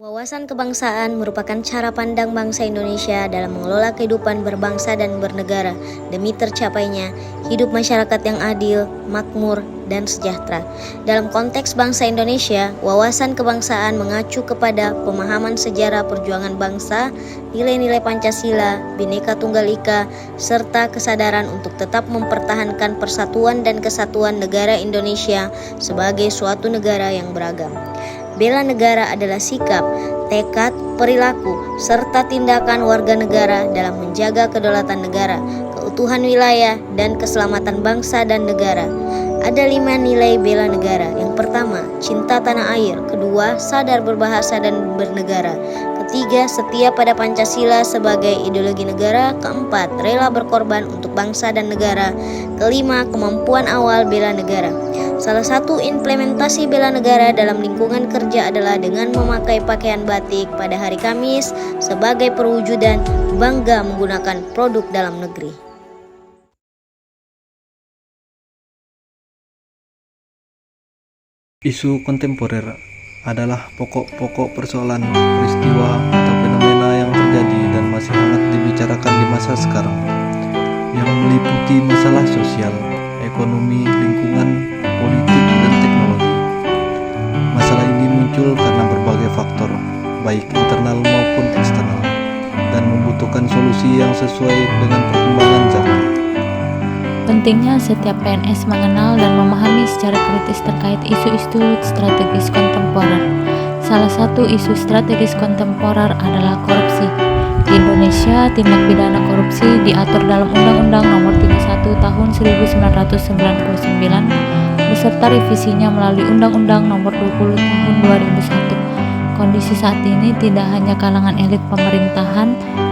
Wawasan kebangsaan merupakan cara pandang bangsa Indonesia dalam mengelola kehidupan berbangsa dan bernegara demi tercapainya hidup masyarakat yang adil, makmur, dan sejahtera. Dalam konteks bangsa Indonesia, wawasan kebangsaan mengacu kepada pemahaman sejarah perjuangan bangsa, nilai-nilai Pancasila, Bhinneka Tunggal Ika, serta kesadaran untuk tetap mempertahankan persatuan dan kesatuan negara Indonesia sebagai suatu negara yang beragam. Bela negara adalah sikap, tekad, perilaku, serta tindakan warga negara dalam menjaga kedaulatan negara, keutuhan wilayah, dan keselamatan bangsa dan negara. Ada 5 nilai bela negara. Yang pertama, cinta tanah air. Kedua, sadar berbahasa dan bernegara. Ketiga, setia pada Pancasila sebagai ideologi negara. Keempat, rela berkorban untuk bangsa dan negara. Kelima, kemampuan awal bela negara. Salah satu implementasi bela negara dalam lingkungan kerja adalah dengan memakai pakaian batik pada hari Kamis sebagai perwujudan bangga menggunakan produk dalam negeri. Isu kontemporer adalah pokok-pokok persoalan, peristiwa, atau fenomena yang terjadi dan masih hangat dibicarakan di masa sekarang, yang meliputi masalah sosial, ekonomi, lingkungan, politik, dan teknologi. Masalah ini muncul karena berbagai faktor, baik internal maupun eksternal, dan membutuhkan solusi yang sesuai dengan perkembangan zaman. Pentingnya setiap PNS mengenal dan memahami secara kritis terkait isu-isu strategis kontemporer. Salah satu isu strategis kontemporer adalah korupsi. Di Indonesia, tindak pidana korupsi diatur dalam Undang-Undang Nomor 31 Tahun 1999 beserta revisinya melalui Undang-Undang Nomor 20 Tahun 2001. Kondisi saat ini tidak hanya kalangan elit pemerintahan,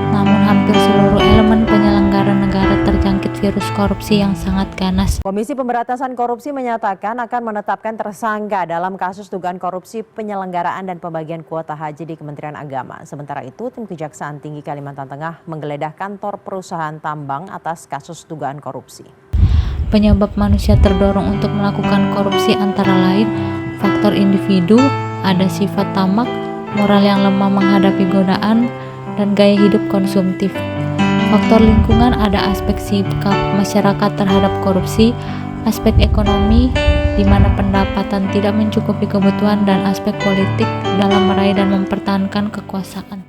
namun hampir seluruh elemen penyelenggara negara terjangkit virus korupsi yang sangat ganas. Komisi Pemberantasan Korupsi menyatakan akan menetapkan tersangka dalam kasus dugaan korupsi penyelenggaraan dan pembagian kuota haji di Kementerian Agama. Sementara itu, tim Kejaksaan Tinggi Kalimantan Tengah menggeledah kantor perusahaan tambang atas kasus dugaan korupsi. Penyebab manusia terdorong untuk melakukan korupsi antara lain faktor individu, ada sifat tamak, moral yang lemah menghadapi godaan, dan gaya hidup konsumtif. Faktor lingkungan ada aspek sikap masyarakat terhadap korupsi, aspek ekonomi di mana pendapatan tidak mencukupi kebutuhan, dan aspek politik dalam meraih dan mempertahankan kekuasaan.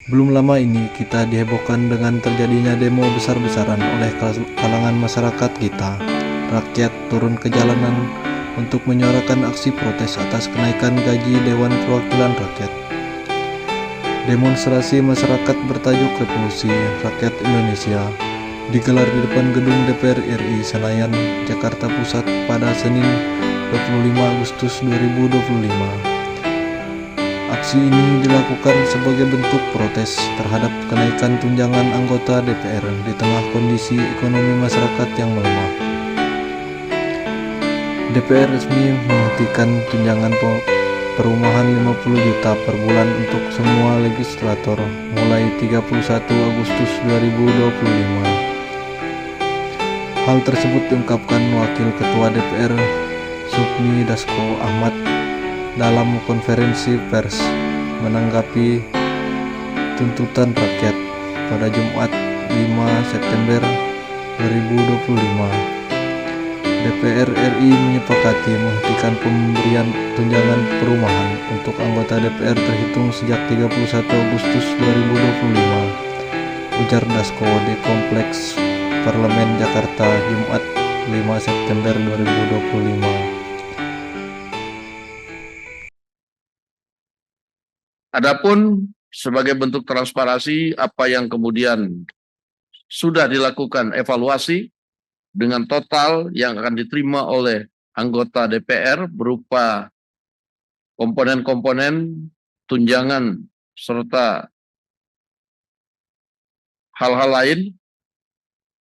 Belum lama ini kita dihebohkan dengan terjadinya demo besar-besaran oleh kalangan masyarakat kita. Rakyat turun ke jalanan untuk menyuarakan aksi protes atas kenaikan gaji Dewan Perwakilan Rakyat. Demonstrasi masyarakat bertajuk Revolusi Rakyat Indonesia digelar di depan gedung DPR RI Senayan, Jakarta Pusat pada Senin 25 Agustus 2025. Aksi ini dilakukan sebagai bentuk protes terhadap kenaikan tunjangan anggota DPR di tengah kondisi ekonomi masyarakat yang melemah. DPR resmi menghentikan tunjangan perumahan 50 juta per bulan untuk semua legislator mulai 31 Agustus 2025. Hal tersebut diungkapkan Wakil Ketua DPR Sufmi Dasko Ahmad dalam konferensi pers menanggapi tuntutan rakyat pada Jumat 5 September 2025. DPR RI menyepakati menghentikan pemberian tunjangan perumahan untuk anggota DPR terhitung sejak 31 Agustus 2025, ujar Dasko di Kompleks Parlemen Jakarta Jumat 5 September 2025. Adapun sebagai bentuk transparansi apa yang kemudian sudah dilakukan evaluasi dengan total yang akan diterima oleh anggota DPR berupa komponen-komponen tunjangan serta hal-hal lain,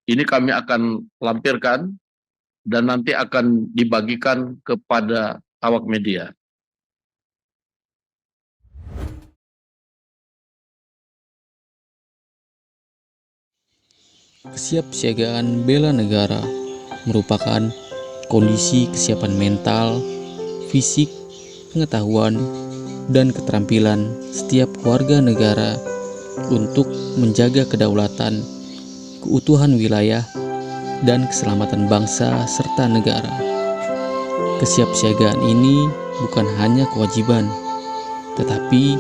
ini kami akan lampirkan dan nanti akan dibagikan kepada awak media. Kesiapsiagaan bela negara merupakan kondisi kesiapan mental, fisik, pengetahuan, dan keterampilan setiap warga negara untuk menjaga kedaulatan, keutuhan wilayah, dan keselamatan bangsa serta negara. Kesiapsiagaan ini bukan hanya kewajiban, tetapi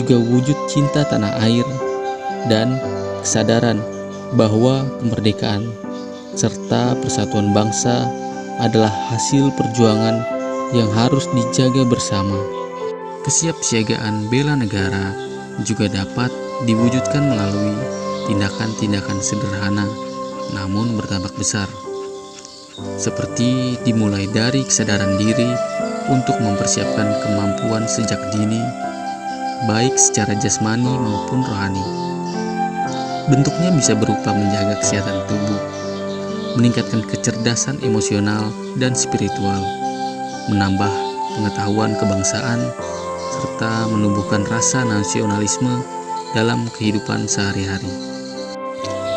juga wujud cinta tanah air dan kesadaran bahwa kemerdekaan serta persatuan bangsa adalah hasil perjuangan yang harus dijaga bersama. Kesiapsiagaan bela negara juga dapat diwujudkan melalui tindakan-tindakan sederhana namun berdampak besar, seperti dimulai dari kesadaran diri untuk mempersiapkan kemampuan sejak dini, baik secara jasmani maupun rohani. Bentuknya bisa berupa menjaga kesehatan tubuh, meningkatkan kecerdasan emosional dan spiritual, menambah pengetahuan kebangsaan, serta menumbuhkan rasa nasionalisme dalam kehidupan sehari-hari.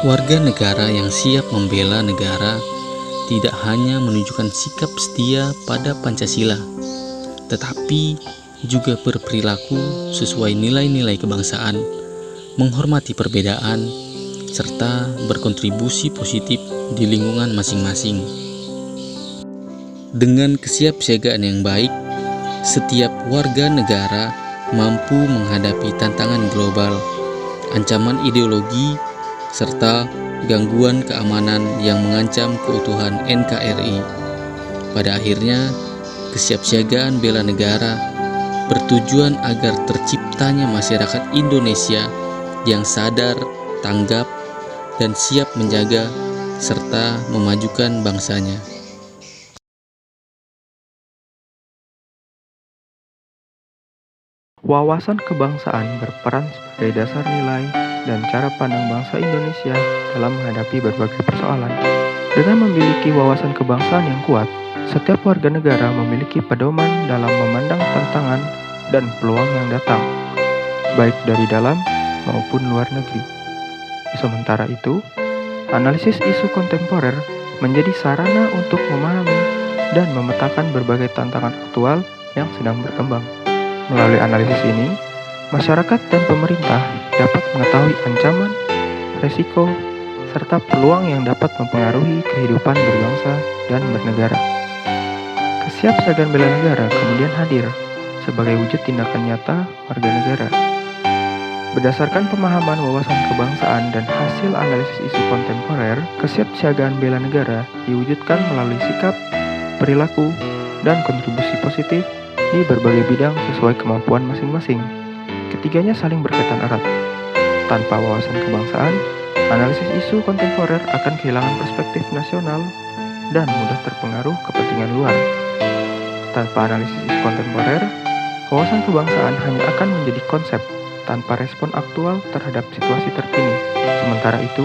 Warga negara yang siap membela negara tidak hanya menunjukkan sikap setia pada Pancasila, tetapi juga berperilaku sesuai nilai-nilai kebangsaan, menghormati perbedaan, serta berkontribusi positif di lingkungan masing-masing. Dengan kesiapsiagaan yang baik, setiap warga negara mampu menghadapi tantangan global, ancaman ideologi, serta gangguan keamanan yang mengancam keutuhan NKRI. Pada akhirnya, kesiapsiagaan bela negara bertujuan agar terciptanya masyarakat Indonesia yang sadar, tanggap, dan siap menjaga serta memajukan bangsanya. Wawasan kebangsaan berperan sebagai dasar nilai dan cara pandang bangsa Indonesia dalam menghadapi berbagai persoalan. Dengan memiliki wawasan kebangsaan yang kuat, setiap warga negara memiliki pedoman dalam memandang tantangan dan peluang yang datang, baik dari dalam maupun luar negeri. Sementara itu, analisis isu kontemporer menjadi sarana untuk memahami dan memetakan berbagai tantangan aktual yang sedang berkembang. Melalui analisis ini, masyarakat dan pemerintah dapat mengetahui ancaman, resiko, serta peluang yang dapat mempengaruhi kehidupan berbangsa dan bernegara. Kesiapsiagaan bela negara kemudian hadir sebagai wujud tindakan nyata warga negara. Berdasarkan pemahaman wawasan kebangsaan dan hasil analisis isu kontemporer, kesiapsiagaan bela negara diwujudkan melalui sikap, perilaku, dan kontribusi positif di berbagai bidang sesuai kemampuan masing-masing. Ketiganya saling berkaitan erat. Tanpa wawasan kebangsaan, analisis isu kontemporer akan kehilangan perspektif nasional dan mudah terpengaruh kepentingan luar. Tanpa analisis isu kontemporer, wawasan kebangsaan hanya akan menjadi konsep tanpa respon aktual terhadap situasi terkini. Sementara itu,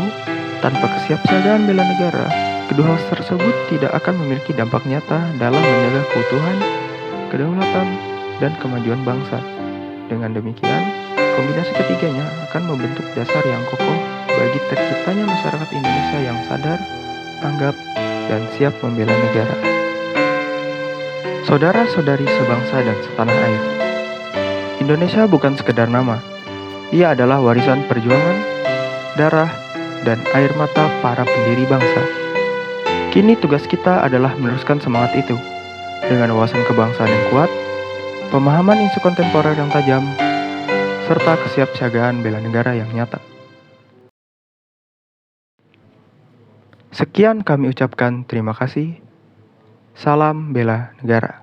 tanpa kesiapsiagaan bela negara, kedua hal tersebut tidak akan memiliki dampak nyata dalam menjaga keutuhan, kedaulatan, dan kemajuan bangsa. Dengan demikian, kombinasi ketiganya akan membentuk dasar yang kokoh bagi terciptanya masyarakat Indonesia yang sadar, tanggap, dan siap membela negara. Saudara-saudari sebangsa dan setanah air, Indonesia bukan sekedar nama. Ia adalah warisan perjuangan, darah, dan air mata para pendiri bangsa. Kini tugas kita adalah meneruskan semangat itu dengan wawasan kebangsaan yang kuat, pemahaman isu kontemporer yang tajam, serta kesiapsiagaan bela negara yang nyata. Sekian kami ucapkan terima kasih. Salam bela negara.